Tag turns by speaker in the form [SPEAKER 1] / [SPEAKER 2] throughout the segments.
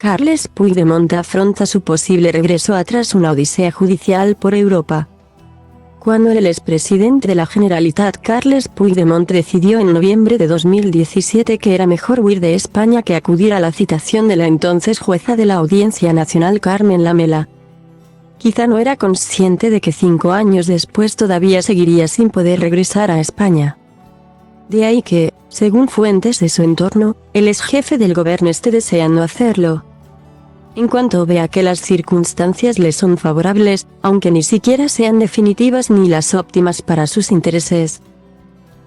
[SPEAKER 1] Carles Puigdemont afronta su posible regreso tras una odisea judicial por Europa. Cuando el expresidente de la Generalitat Carles Puigdemont decidió en noviembre de 2017 que era mejor huir de España que acudir a la citación de la entonces jueza de la Audiencia Nacional Carmen Lamela, quizá no era consciente de que 5 años después todavía seguiría sin poder regresar a España. De ahí que, según fuentes de su entorno, el ex jefe del gobierno esté deseando hacerlo. En cuanto vea que las circunstancias le son favorables, aunque ni siquiera sean definitivas ni las óptimas para sus intereses.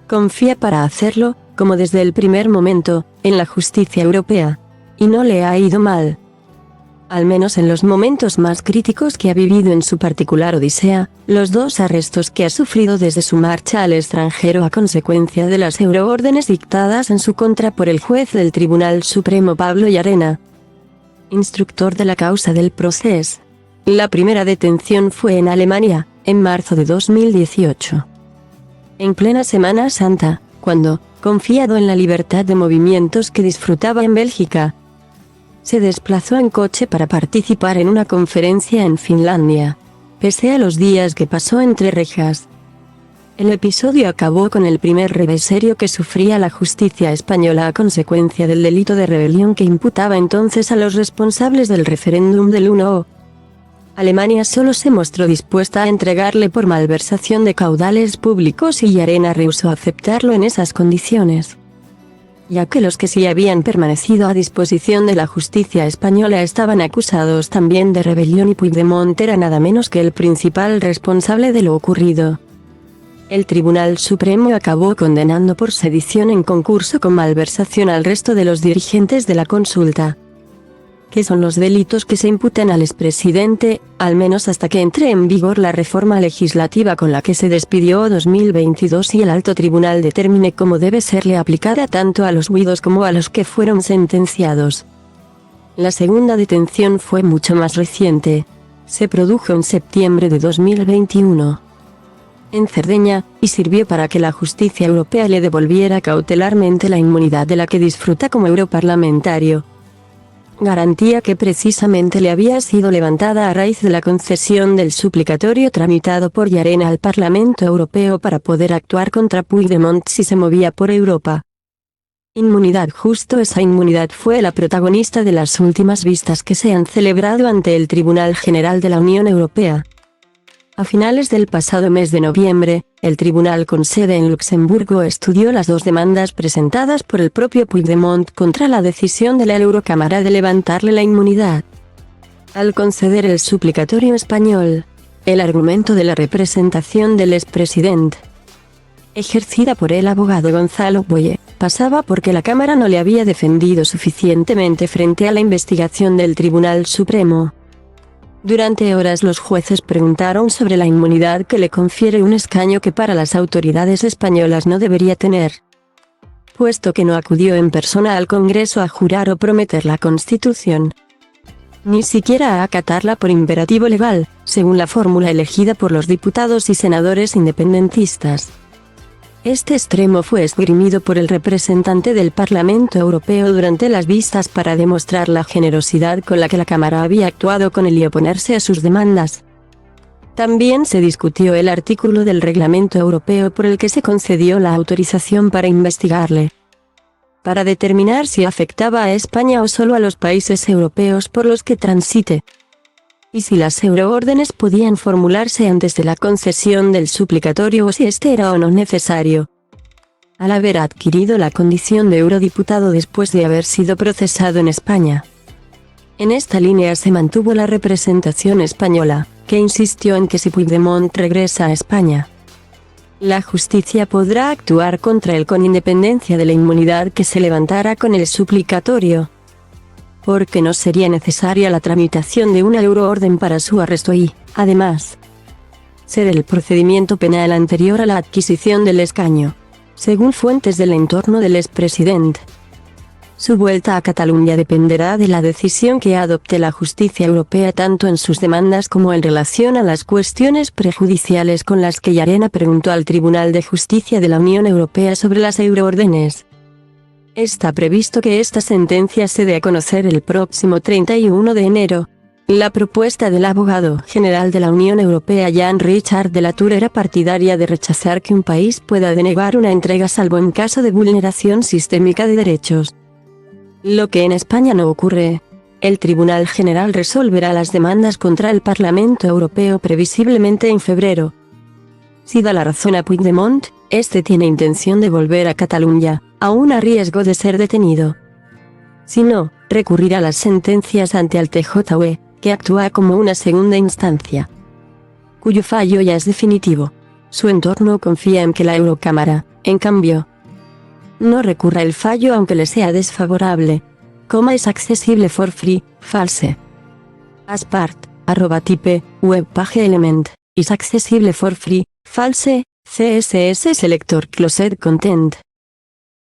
[SPEAKER 1] Confía para hacerlo, como desde el primer momento, en la justicia europea. Y no le ha ido mal. Al menos en los momentos más críticos que ha vivido en su particular odisea, los 2 arrestos que ha sufrido desde su marcha al extranjero a consecuencia de las euroórdenes dictadas en su contra por el juez del Tribunal Supremo Pablo Llarena, instructor de la causa del proceso. La primera detención fue en Alemania, en marzo de 2018. En plena Semana Santa, cuando, confiado en la libertad de movimientos que disfrutaba en Bélgica, se desplazó en coche para participar en una conferencia en Finlandia, pese a los días que pasó entre rejas. El episodio acabó con el primer revés serio que sufría la justicia española a consecuencia del delito de rebelión que imputaba entonces a los responsables del referéndum del 1O. Alemania solo se mostró dispuesta a entregarle por malversación de caudales públicos y Llarena rehusó aceptarlo en esas condiciones, ya que los que sí habían permanecido a disposición de la justicia española estaban acusados también de rebelión y Puigdemont era nada menos que el principal responsable de lo ocurrido. El Tribunal Supremo acabó condenando por sedición en concurso con malversación al resto de los dirigentes de la consulta, que son los delitos que se imputan al expresidente, al menos hasta que entre en vigor la reforma legislativa con la que se despidió 2022 y el alto tribunal determine cómo debe serle aplicada tanto a los huidos como a los que fueron sentenciados. La segunda detención fue mucho más reciente. Se produjo en septiembre de 2021. En Cerdeña, y sirvió para que la justicia europea le devolviera cautelarmente la inmunidad de la que disfruta como europarlamentario. Garantía que precisamente le había sido levantada a raíz de la concesión del suplicatorio tramitado por Llarena al Parlamento Europeo para poder actuar contra Puigdemont si se movía por Europa. Inmunidad. Justo esa inmunidad fue la protagonista de las últimas vistas que se han celebrado ante el Tribunal General de la Unión Europea. A finales del pasado mes de noviembre, el tribunal con sede en Luxemburgo estudió las 2 demandas presentadas por el propio Puigdemont contra la decisión de la Eurocámara de levantarle la inmunidad. Al conceder el suplicatorio español, el argumento de la representación del expresidente, ejercida por el abogado Gonzalo Boye, pasaba porque la Cámara no le había defendido suficientemente frente a la investigación del Tribunal Supremo. Durante horas los jueces preguntaron sobre la inmunidad que le confiere un escaño que para las autoridades españolas no debería tener, puesto que no acudió en persona al Congreso a jurar o prometer la Constitución, ni siquiera a acatarla por imperativo legal, según la fórmula elegida por los diputados y senadores independentistas. Este extremo fue esgrimido por el representante del Parlamento Europeo durante las vistas para demostrar la generosidad con la que la Cámara había actuado con él y oponerse a sus demandas. También se discutió el artículo del Reglamento Europeo por el que se concedió la autorización para investigarle, para determinar si afectaba a España o solo a los países europeos por los que transite, y si las euroórdenes podían formularse antes de la concesión del suplicatorio o si este era o no necesario. Al haber adquirido la condición de eurodiputado después de haber sido procesado en España. En esta línea se mantuvo la representación española, que insistió en que si Puigdemont regresa a España, la justicia podrá actuar contra él con independencia de la inmunidad que se levantara con el suplicatorio, porque no sería necesaria la tramitación de una euroorden para su arresto y, además, ser el procedimiento penal anterior a la adquisición del escaño, según fuentes del entorno del expresidente. Su vuelta a Cataluña dependerá de la decisión que adopte la justicia europea tanto en sus demandas como en relación a las cuestiones prejudiciales con las que Llarena preguntó al Tribunal de Justicia de la Unión Europea sobre las euroórdenes. Está previsto que esta sentencia se dé a conocer el próximo 31 de enero. La propuesta del abogado general de la Unión Europea Jan Richard de la Tour era partidaria de rechazar que un país pueda denegar una entrega salvo en caso de vulneración sistémica de derechos. Lo que en España no ocurre. El Tribunal General resolverá las demandas contra el Parlamento Europeo previsiblemente en febrero. Si da la razón a Puigdemont, este tiene intención de volver a Cataluña, aún a riesgo de ser detenido. Si no, recurrirá a las sentencias ante el TJUE, que actúa como una segunda instancia, cuyo fallo ya es definitivo. Su entorno confía en que la Eurocámara, en cambio, no recurra el fallo aunque le sea desfavorable. Es accesible for free, false. As part, @type, webpage element, is accessible for free, false, CSS selector closed content.